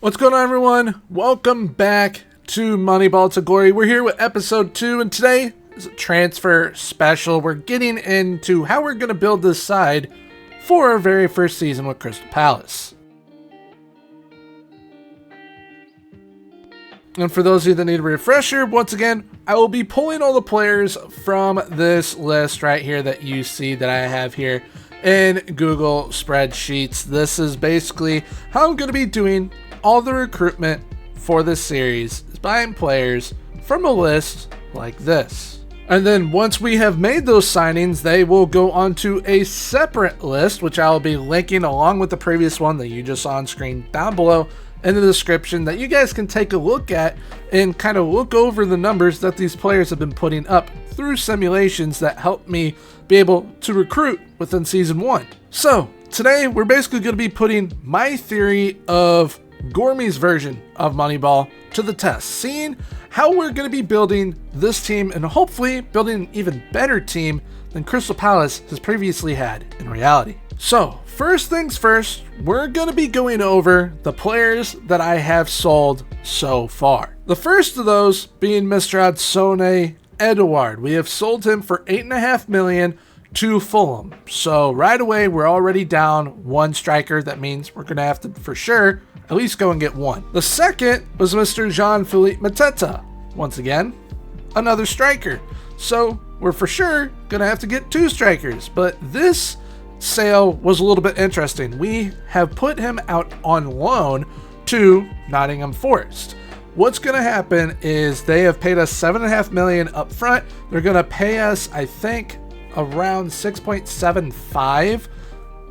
What's going on, everyone? Welcome back to Moneyball to Glory. We're here with episode 2, and today is a transfer special. We're getting into how we're going to build this side for our very first season with Crystal Palace. And for those of you that need a refresher, once again, I will be pulling all the players from this list right here that you see that I have here in Google spreadsheets. This is basically how I'm going to be doing all the recruitment for this series, is buying players from a list like this. And then once we have made those signings, they will go onto a separate list, which I will be linking along with the previous one that you just saw on screen down below in the description, that you guys can take a look at and kind of look over the numbers that these players have been putting up through simulations that help me be able to recruit within season 1. So today we're basically going to be putting my theory of Gormy's version of Moneyball to the test, seeing how we're going to be building this team and hopefully building an even better team than Crystal Palace has previously had in reality. So first things first, we're going to be going over the players that I have sold so far. The first of those being Mr. Adsone Edouard. We have sold him for $8.5 million to Fulham. So right away, we're already down one striker. That means we're going to have to, for sure, at least go and get one. The second was Mr. Jean-Philippe Mateta. Once again, another striker. So we're for sure going to have to get 2 strikers. But this sale was a little bit interesting. We have put him out on loan to Nottingham Forest. What's going to happen is they have paid us $7.5 million up front. They're going to pay us, I think, around 6.75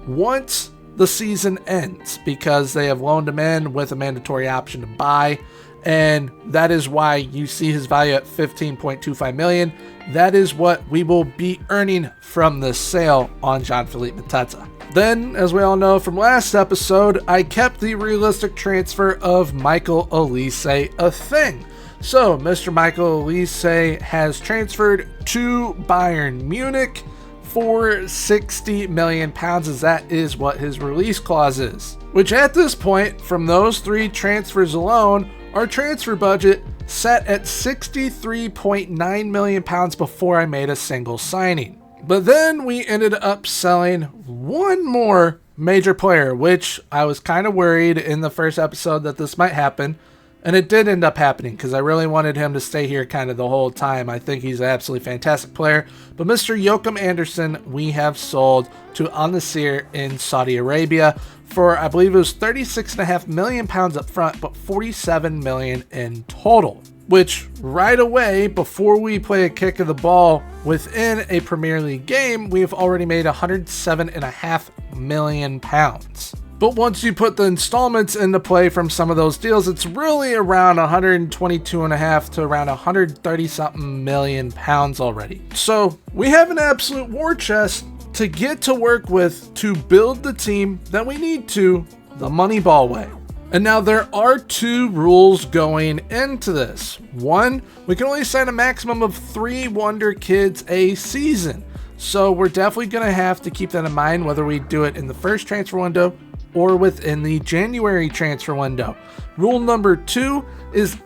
once the season ends, because they have loaned him in with a mandatory option to buy, and that is why you see his value at 15.25 million. That is what we will be earning from this sale on Jean-Philippe Mateta. Then, as we all know from last episode, I kept the realistic transfer of Michael Elise a thing. So Mr. Michael Elise has transferred to Bayern Munich for 60 million pounds, as that is what his release clause is. Which at this point, from those 3 transfers alone, our transfer budget set at 63.9 million pounds before I made a single signing. But then we ended up selling one more major player, which I was kind of worried in the first episode that this might happen. And it did end up happening, because I really wanted him to stay here kind of the whole time. I think he's an absolutely fantastic player. But Mr. Joachim Andersen, we have sold to Al Nassr in Saudi Arabia for, I believe it was 36.5 million pounds up front, but 47 million in total. Which right away, before we play a kick of the ball within a Premier League game, we have already made 107.5 million pounds. But once you put the installments into play from some of those deals, it's really around 122.5 to around 130 something million pounds already. So we have an absolute war chest to get to work with to build the team that we need to, the Moneyball way. And now there are 2 rules going into this. 1, we can only sign a maximum of 3 Wonder Kids a season. So we're definitely going to have to keep that in mind, whether we do it in the first transfer window or within the January transfer window. Rule number 2 is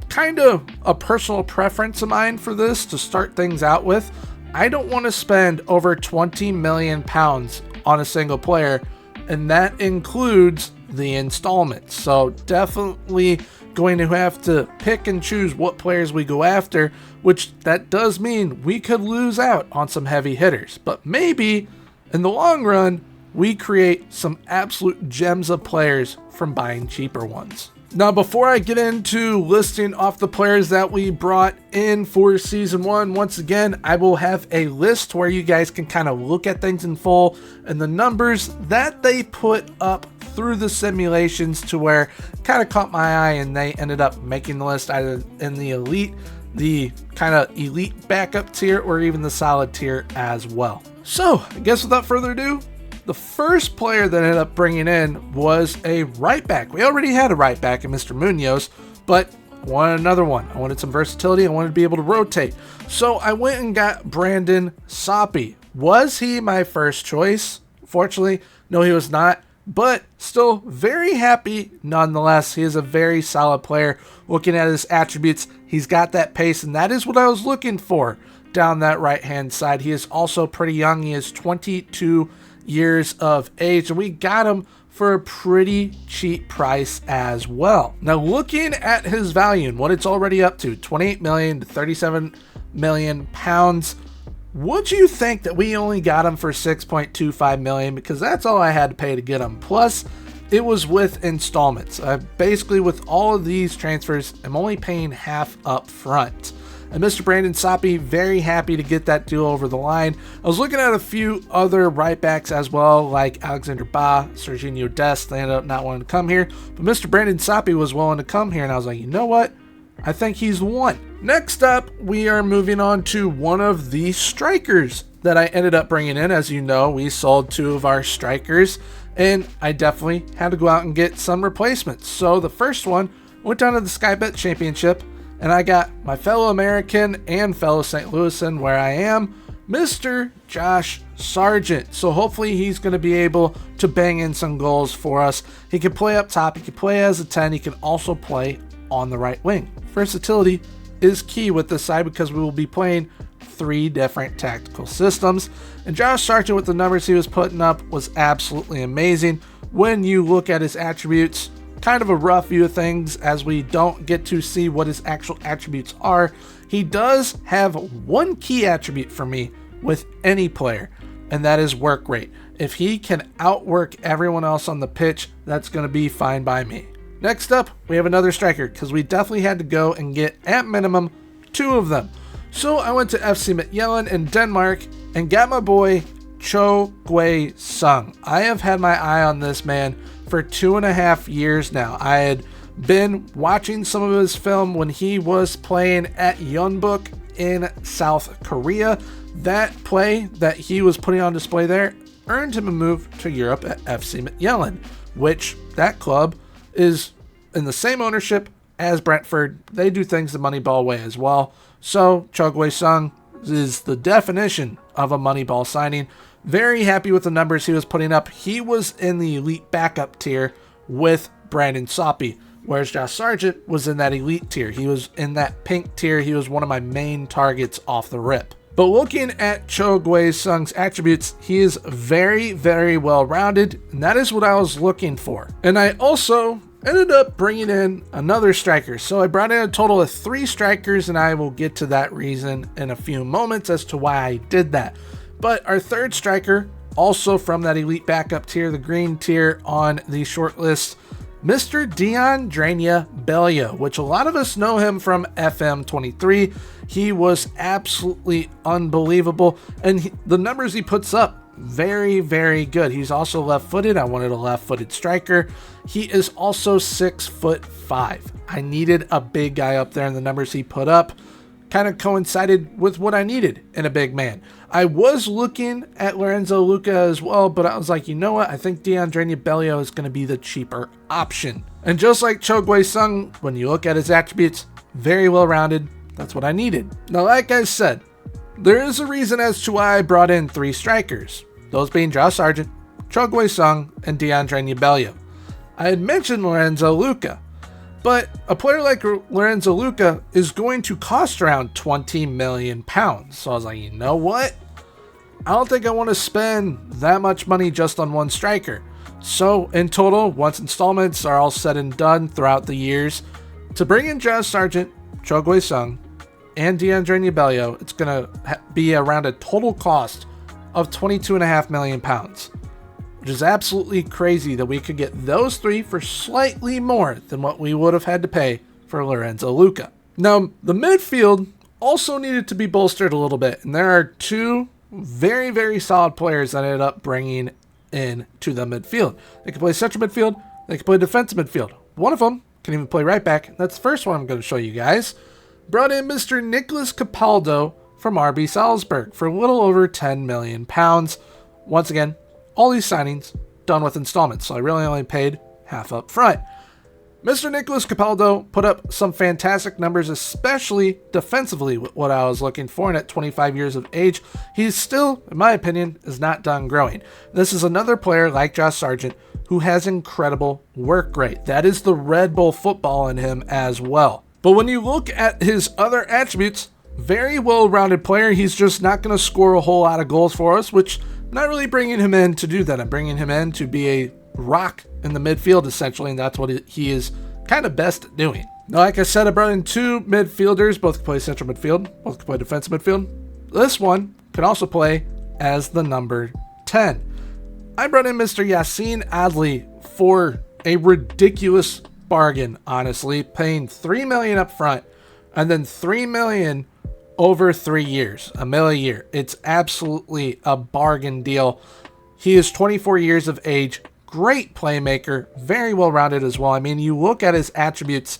kind of a personal preference of mine for this to start things out with. I don't want to spend over 20 million pounds on a single player, and that includes the installments. So definitely going to have to pick and choose what players we go after, which that does mean we could lose out on some heavy hitters. But maybe in the long run, we create some absolute gems of players from buying cheaper ones. Now, before I get into listing off the players that we brought in for season 1, once again, I will have a list where you guys can kind of look at things in full and the numbers that they put up through the simulations to where kind of caught my eye, and they ended up making the list either in the elite, the kind of elite backup tier, or even the solid tier as well. So I guess without further ado, the first player that I ended up bringing in was a right back. We already had a right back in Mr. Munoz, but I wanted another one. I wanted some versatility. I wanted to be able to rotate. So I went and got Brandon Soppy. Was he my first choice? Fortunately, no, he was not. but still very happy nonetheless. He is a very solid player. Looking at his attributes, he's got that pace, and that is what I was looking for down that right-hand side. He is also pretty young. He is 22 years of age, and we got him for a pretty cheap price as well. Now, looking at his value and what it's already up to, 28 million to 37 million pounds, would you think that we only got him for 6.25 million? Because that's all I had to pay to get him. Plus, it was with installments. Basically, with all of these transfers, I'm only paying half up front. And Mr. Brandon Soppy, very happy to get that deal over the line. I was looking at a few other right backs as well, like Alexander Ba, Serginho Dest. They ended up not wanting to come here. But Mr. Brandon Soppy was willing to come here, and I was like, you know what? I think he's the one. Next up, we are moving on to one of the strikers that I ended up bringing in. As you know, we sold 2 of our strikers, and I definitely had to go out and get some replacements. So the first one went down to the Sky Bet Championship, and I got my fellow American and fellow St. Louisan, where I am, Mr. Josh Sargent. So hopefully he's going to be able to bang in some goals for us. He can play up top. He can play as a 10. He can also play on the right wing. Versatility is key with this side because we will be playing 3 different tactical systems. And Josh Sargent, with the numbers he was putting up, was absolutely amazing. When you look at his attributes, kind of a rough view of things as we don't get to see what his actual attributes are. He does have one key attribute for me with any player, and that is work rate. If he can outwork everyone else on the pitch, that's going to be fine by me. Next up, we have another striker, because we definitely had to go and get, at minimum, 2 of them. So I went to FC Midtjylland in Denmark and got my boy Cho Gui-sung. I have had my eye on this man for 2.5 years now. I had been watching some of his film when he was playing at Yeonbuk in South Korea. That play that he was putting on display there earned him a move to Europe at FC Midtjylland, which that club is in the same ownership as Brentford. They do things the Moneyball way as well. So Cho Gui-sung is the definition of a Moneyball signing. Very happy with the numbers he was putting up. He was in the elite backup tier with Brandon Soppy, whereas Josh Sargent was in that elite tier. He was in that pink tier. He was one of my main targets off the rip. But looking at Cho Gui-sung's attributes, he is very, very well-rounded, and that is what I was looking for. And I also ended up bringing in another striker. So I brought in a total of 3 strikers, and I will get to that reason in a few moments as to why I did that. But our third striker, also from that elite backup tier, the green tier on the short list, Mr. Dion Drania-Belleau, which a lot of us know him from FM23. He was absolutely unbelievable, and the numbers he puts up, very, very good. He's also left-footed. I wanted a left-footed striker. He is also 6'5". I needed a big guy up there, and the numbers he put up kind of coincided with what I needed in a big man. I was looking at Lorenzo Luca as well, but I was like, you know what? I think Dion Drania-Belleau is going to be the cheaper option. And just like Cho Gui-sung, when you look at his attributes, very well-rounded. That's what I needed. Now, like I said, there is a reason as to why I brought in 3 strikers. Those being Josh Sargent, Cho Gui-sung, and Dion Drania-Belleau. I had mentioned Lorenzo Luca, but a player like Lorenzo Luca is going to cost around 20 million pounds. So I was like, you know what? I don't think I want to spend that much money just on one striker. So in total, once installments are all said and done throughout the years, to bring in Josh Sargent, Cho Gui-sung, and Dion Drania-Belleau, it's going to be around a total cost of 22.5 million pounds. Which is absolutely crazy that we could get those 3 for slightly more than what we would have had to pay for Lorenzo Luca. Now, the midfield also needed to be bolstered a little bit, and there are 2 very, very solid players that I ended up bringing in to the midfield. They can play central midfield, they can play defensive midfield. One of them can even play right back. That's the first one I'm going to show you guys. Brought in Mr. Nicholas Capaldo from RB Salzburg for a little over 10 million pounds. Once again, all these signings done with installments, so I really only paid half up front. Mr. Nicholas Capaldo put up some fantastic numbers, especially defensively, with what I was looking for, and at 25 years of age, he's still, in my opinion, is not done growing. This is another player like Josh Sargent, who has incredible work rate. That is the Red Bull football in him as well. But when you look at his other attributes, very well-rounded player. He's just not going to score a whole lot of goals for us, which I'm not really bringing him in to do that. I'm bringing him in to be a rock in the midfield, essentially, and that's what he is kind of best at doing. Now, like I said, I brought in 2 midfielders. Both can play central midfield. Both can play defensive midfield. This one can also play as the number 10. I brought in Mr. Yassine Adli for a ridiculous bargain, honestly, paying $3 million up front and then $3 million over 3 years, $1 million a year. It's absolutely a bargain deal. He is 24 years of age, great playmaker, very well-rounded as well. I mean, you look at his attributes,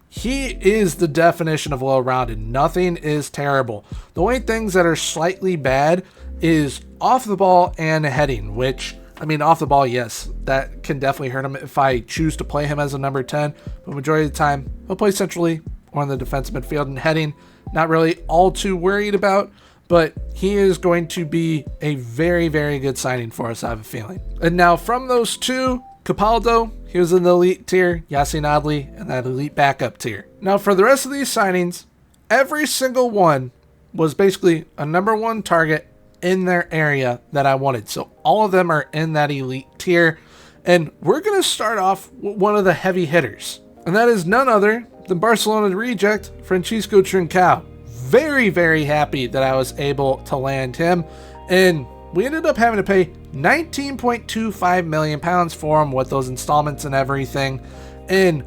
he is the definition of well-rounded. Nothing is terrible. The only things that are slightly bad is off the ball and heading, which, I mean, off the ball, yes, that can definitely hurt him if I choose to play him as a number 10, but majority of the time, he'll play centrally or in the defensive midfield, and heading, not really all too worried about, but he is going to be a very, very good signing for us, I have a feeling. And now from those 2, Capaldo, he was in the elite tier, Yassine Adli, and that elite backup tier. Now for the rest of these signings, every single one was basically a number 1 target in their area that I wanted. So all of them are in that elite tier. And we're going to start off with one of the heavy hitters. And that is none other than Barcelona reject, Francisco Trincao. Very, very happy that I was able to land him. And we ended up having to pay £19.25 million for him with those installments and everything. And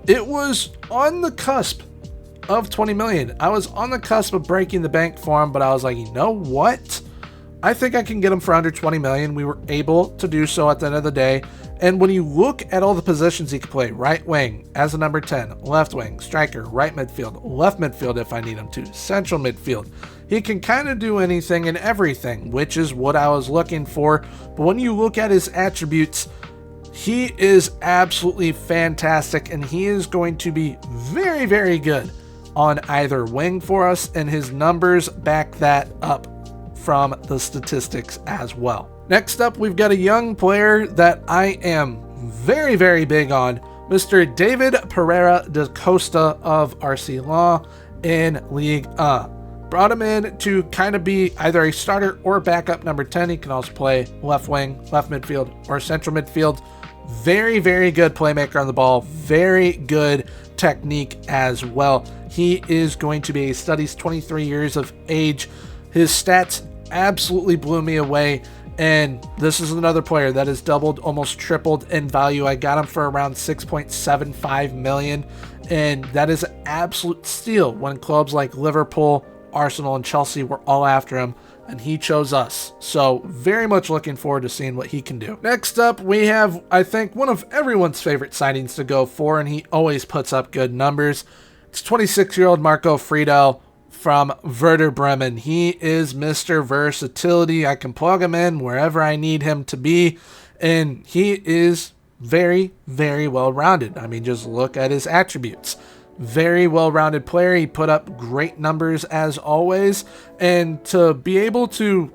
it was on the cusp of 20 million. I was on the cusp of breaking the bank for him, but I was like, you know what? I think I can get him for under 20 million. We were able to do so at the end of the day. And when you look at all the positions he could play, right wing as a number 10, left wing, striker, right midfield, left midfield if I need him to, central midfield. He can kind of do anything and everything, which is what I was looking for. But when you look at his attributes, he is absolutely fantastic, and he is going to be very, very good on either wing for us, and his numbers back that up from the statistics as well. Next up, we've got a young player that I am very, very big on, Mr. David Pereira da Costa of Arsenal in Ligue 1. Brought him in to kind of be either a starter or backup number 10. He can also play left wing, left midfield, or central midfield. Very, very good playmaker on the ball. Very good technique as well. He is going to be a stud. He's 23 years of age. His stats absolutely blew me away. And this is another player that has doubled, almost tripled in value. I got him for around 6.75 million. And that is an absolute steal when clubs like Liverpool, Arsenal, and Chelsea were all after him, and he chose us. So very much looking forward to seeing what he can do. Next up, we have, I think, one of everyone's favorite signings to go for, and he always puts up good numbers. It's 26-year-old Marco Friedel from Werder Bremen. He is Mr. Versatility. I can plug him in wherever I need him to be, and he is very, very well-rounded. I mean, just look at his attributes. Very well-rounded player. He put up great numbers as always, and to be able to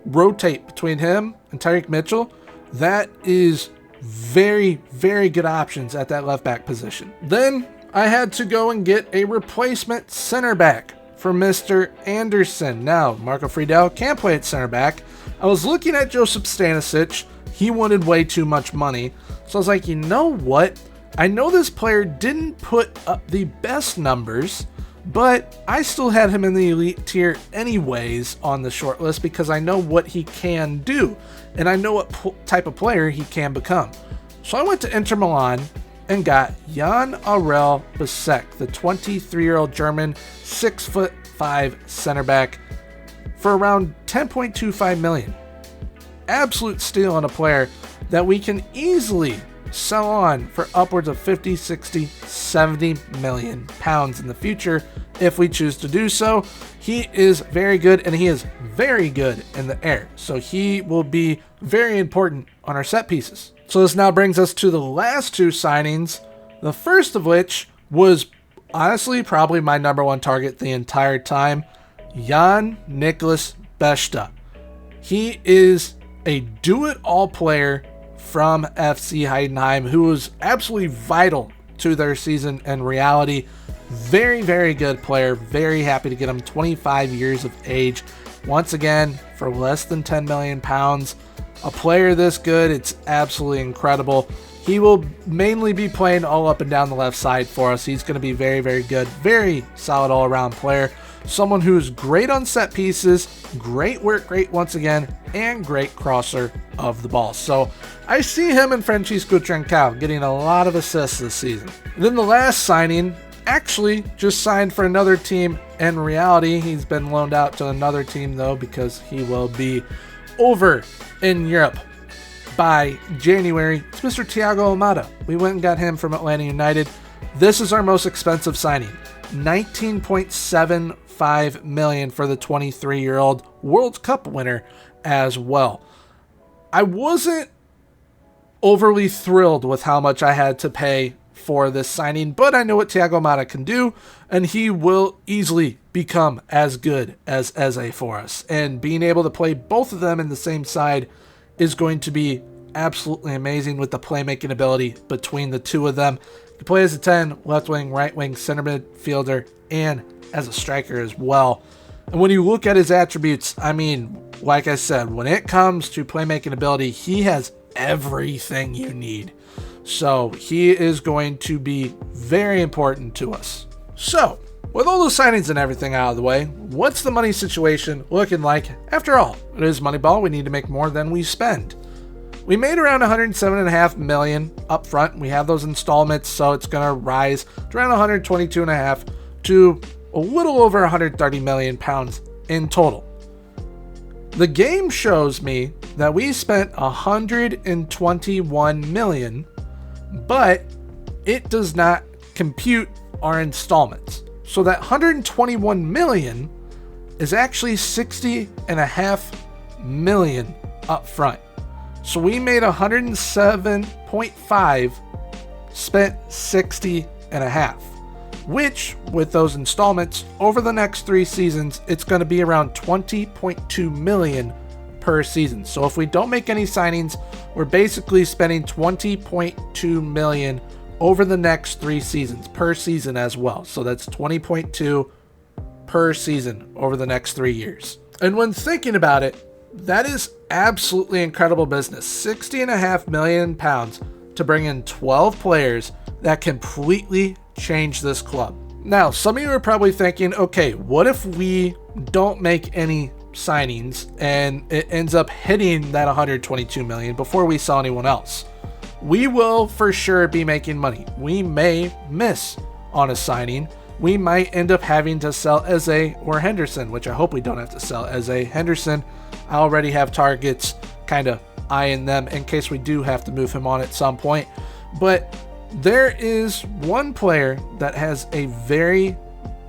rotate between him and Tyreek Mitchell, that is very, very good options at that left back position. Then I had to go and get a replacement center back for Mr. Anderson. Now, Marco Friedel can play at center back. I was looking at Josip Stanisic. He wanted way too much money, so I was like, you know what? I know this player didn't put up the best numbers, but I still had him in the elite tier anyways on the short list because I know what he can do, and I know what type of player he can become. So I went to Inter Milan and got Jan Aurel Bisek, the 23-year-old German 6'5" center back, for around 10.25 million. Absolute steal on a player that we can easily sell on for upwards of 50, 60, 70 million pounds in the future if we choose to do so. He is very good, and he is very good in the air, so he will be very important on our set pieces. So this now brings us to the last 2 signings, the first of which was honestly probably my number 1 target the entire time, Jan Nicholas Besta. He is a do-it-all player from FC Heidenheim, who was absolutely vital to their season in reality. Very, very good player. Very happy to get him. 25 years of age. Once again, for less than 10 million pounds. A player this good, it's absolutely incredible. He will mainly be playing all up and down the left side for us. He's going to be very, very good. Very solid all-around player. Someone who's great on set pieces, great work rate once again, and great crosser of the ball. So I see him and Francisco Trincao getting a lot of assists this season. And then the last signing, actually just signed for another team in reality. He's been loaned out to another team though, because he will be over in Europe by January. It's Mr. Thiago Almada. We went and got him from Atlanta United. This is our most expensive signing. 19.75 million for the 23-year-old World Cup winner as well. I wasn't overly thrilled with how much I had to pay for this signing, but I know what Thiago Almada can do, and he will easily become as good as Eze for us. And being able to play both of them in the same side is going to be absolutely amazing with the playmaking ability between the two of them. He plays as a 10, left wing, right wing, center midfielder, and as a striker as well. And when you look at his attributes, I mean, like I said, when it comes to playmaking ability, he has everything you need. So he is going to be very important to us. So with all those signings and everything out of the way, what's the money situation looking like? After all, it is Moneyball. We need to make more than we spend. We made around 107.5 million up front. We have those installments, so it's going to rise to around 122.5 to a little over 130 million pounds in total. The game shows me that we spent 121 million, but it does not compute our installments. So that 121 million is actually 60.5 million up front. So we made 107.5, spent 60.5, which with those installments over the next 3 seasons, it's going to be around 20.2 million per season. So if we don't make any signings, we're basically spending 20.2 million over the next 3 seasons per season as well. So that's 20.2 per season over the next 3 years. And when thinking about it, that is absolutely incredible business. 60.5 million pounds to bring in 12 players that completely change this club. Now, some of you are probably thinking, okay, what if we don't make any signings and it ends up hitting that 122 million before we sell anyone else? We will for sure be making money. We may miss on a signing. We might end up having to sell Eze or Henderson, which I hope we don't have to sell Eze. Henderson, I already have targets kind of eyeing them in case we do have to move him on at some point. But there is one player that has a very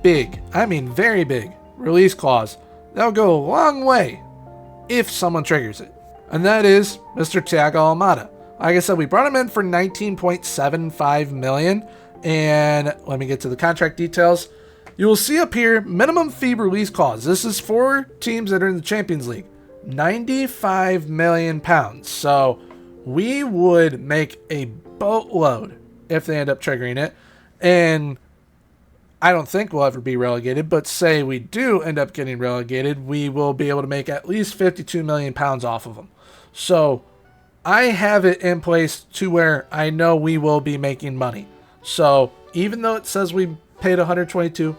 big, I mean very big, release clause that'll go a long way if someone triggers it. And that is Mr. Thiago Almada. Like I said, we brought him in for 19.75 million. And let me get to the contract details. You will see up here, minimum fee release clause. This is for teams that are in the Champions League. 95 million pounds. So we would make a boatload if they end up triggering it. And I don't think we'll ever be relegated, but say we do end up getting relegated, we will be able to make at least 52 million pounds off of them. So I have it in place to where I know we will be making money. So even though it says we paid 122,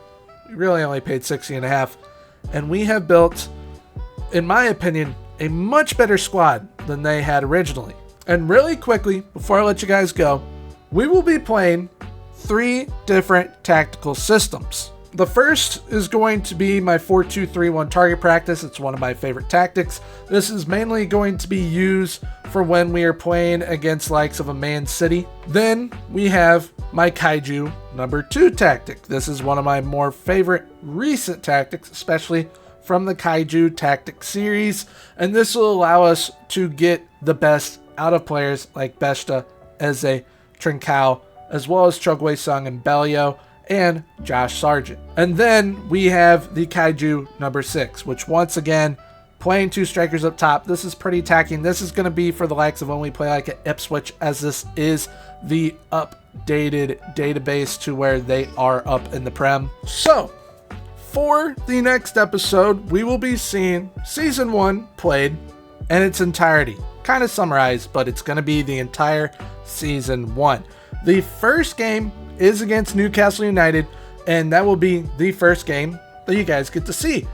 we really only paid 60.5, and we have built, in my opinion, a much better squad than they had originally. And really quickly, before I let you guys go, we will be playing 3 different tactical systems. The first is going to be my 4-2-3-1 target practice. It's one of my favorite tactics. This is mainly going to be used for when we are playing against likes of a Man City. Then we have my Kaiju number 2 tactic. This is one of my more favorite recent tactics, especially from the Kaiju tactic series. And this will allow us to get the best out of players like Besta, Eze, Trincao, as well as Chugway-Sung and Bellio, and Josh Sargent. And then we have the Kaiju number 6, which once again, playing 2 strikers up top. This is pretty attacking. This is going to be for the likes of when we play like at Ipswich, as this is the updated database to where they are up in the Prem. So for the next episode, we will be seeing Season 1 played in its entirety. Kind of summarized, but it's going to be the entire Season 1. The first game is against Newcastle United, and that will be the first game that you guys get to see.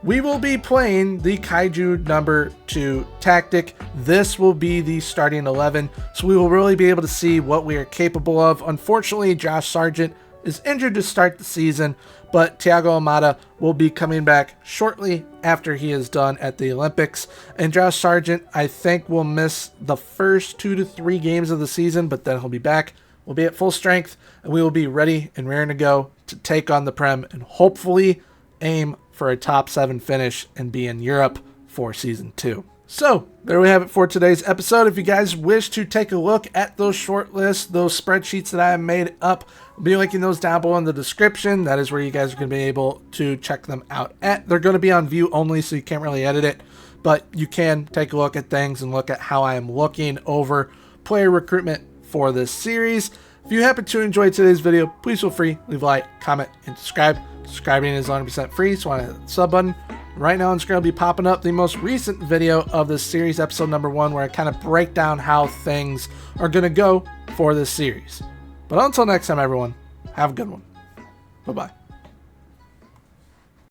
We will be playing the Kaiju number 2 tactic. This will be the starting 11, so we will really be able to see what we are capable of. Unfortunately, Josh Sargent is injured to start the season, but Thiago Almada will be coming back shortly after he is done at the Olympics. And Josh Sargent, I think, will miss the first 2 to 3 games of the season, but then he'll be back. We'll be at full strength, and we will be ready and raring to go to take on the Prem and hopefully aim for a top 7 finish and be in Europe for Season 2. So there we have it for today's episode. If you guys wish to take a look at those short lists, those spreadsheets that I have made up, I'll be linking those down below in the description. That is where you guys are going to be able to check them out at. They're going to be on view only, so you can't really edit it, but you can take a look at things and look at how I am looking over player recruitment for this series. If you happen to enjoy today's video, please feel free, leave a like, comment, and subscribe. Subscribing is 100% free, so hit the sub button. Right now on screen will be popping up the most recent video of this series, episode number 1, where I kind of break down how things are going to go for this series. But until next time, everyone, have a good one. Bye-bye.